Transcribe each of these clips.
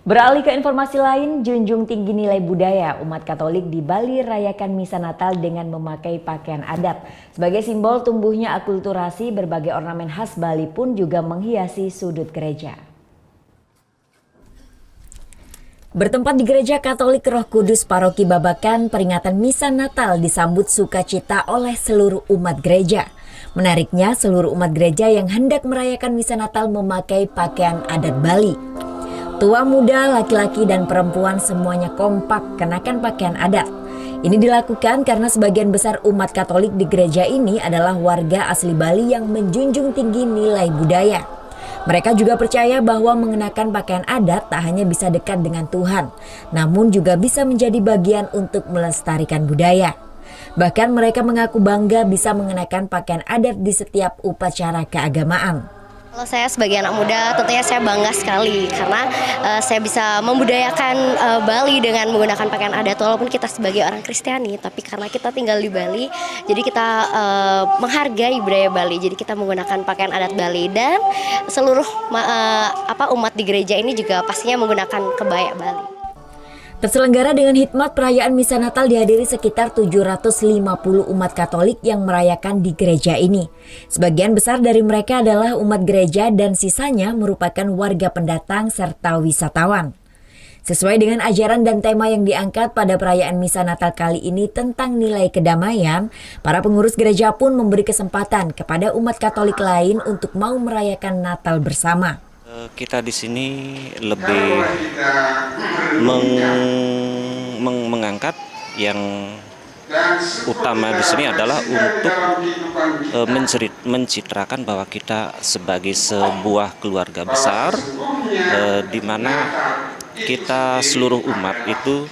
Beralih ke informasi lain, junjung tinggi nilai budaya, umat Katolik di Bali rayakan misa Natal dengan memakai pakaian adat. Sebagai simbol tumbuhnya akulturasi, berbagai ornamen khas Bali pun juga menghiasi sudut gereja. Bertempat di Gereja Katolik Roh Kudus Paroki Babakan, peringatan misa Natal disambut sukacita oleh seluruh umat gereja. Menariknya, seluruh umat gereja yang hendak merayakan misa Natal memakai pakaian adat Bali. Tua muda, laki-laki dan perempuan semuanya kompak kenakan pakaian adat. Ini dilakukan karena sebagian besar umat Katolik di gereja ini adalah warga asli Bali yang menjunjung tinggi nilai budaya. Mereka juga percaya bahwa mengenakan pakaian adat tak hanya bisa dekat dengan Tuhan, namun juga bisa menjadi bagian untuk melestarikan budaya. Bahkan mereka mengaku bangga bisa mengenakan pakaian adat di setiap upacara keagamaan. Kalau saya sebagai anak muda tentunya saya bangga sekali karena saya bisa membudayakan Bali dengan menggunakan pakaian adat walaupun kita sebagai orang Kristiani, tapi karena kita tinggal di Bali jadi kita menghargai budaya Bali, jadi kita menggunakan pakaian adat Bali dan seluruh umat di gereja ini juga pastinya menggunakan kebaya Bali. Terselenggara dengan hikmat, perayaan misa Natal dihadiri sekitar 750 umat Katolik yang merayakan di gereja ini. Sebagian besar dari mereka adalah umat gereja dan sisanya merupakan warga pendatang serta wisatawan. Sesuai dengan ajaran dan tema yang diangkat pada perayaan misa Natal kali ini tentang nilai kedamaian, para pengurus gereja pun memberi kesempatan kepada umat Katolik lain untuk mau merayakan Natal bersama. Kita di sini lebih mengangkat yang utama di sini adalah untuk mencitrakan bahwa kita sebagai sebuah keluarga besar, di mana kita seluruh umat itu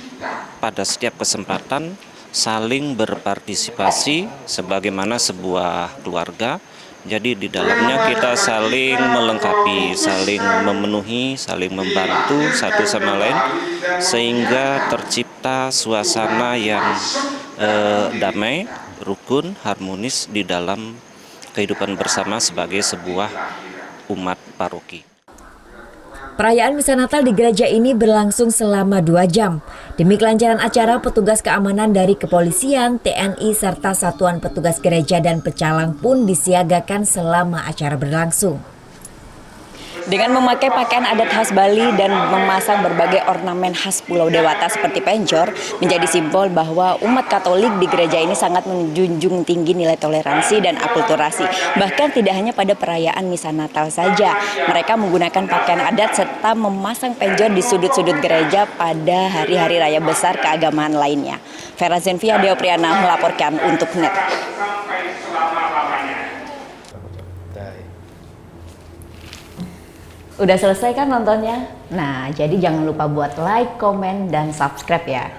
pada setiap kesempatan saling berpartisipasi sebagaimana sebuah keluarga. Jadi di dalamnya kita saling melengkapi, saling memenuhi, saling membantu satu sama lain sehingga tercipta suasana yang damai, rukun, harmonis di dalam kehidupan bersama sebagai sebuah umat paroki. Perayaan misa Natal di gereja ini berlangsung selama 2 jam. Demi kelancaran acara, petugas keamanan dari kepolisian, TNI, serta satuan petugas gereja dan pecalang pun disiagakan selama acara berlangsung. Dengan memakai pakaian adat khas Bali dan memasang berbagai ornamen khas Pulau Dewata seperti penjor, menjadi simbol bahwa umat Katolik di gereja ini sangat menjunjung tinggi nilai toleransi dan akulturasi. Bahkan tidak hanya pada perayaan misa Natal saja, mereka menggunakan pakaian adat serta memasang penjor di sudut-sudut gereja pada hari-hari raya besar keagamaan lainnya. Vera Zenvia Deopriana melaporkan untuk NET. Udah selesai kan nontonnya? Nah, jadi jangan lupa buat like, komen, dan subscribe ya.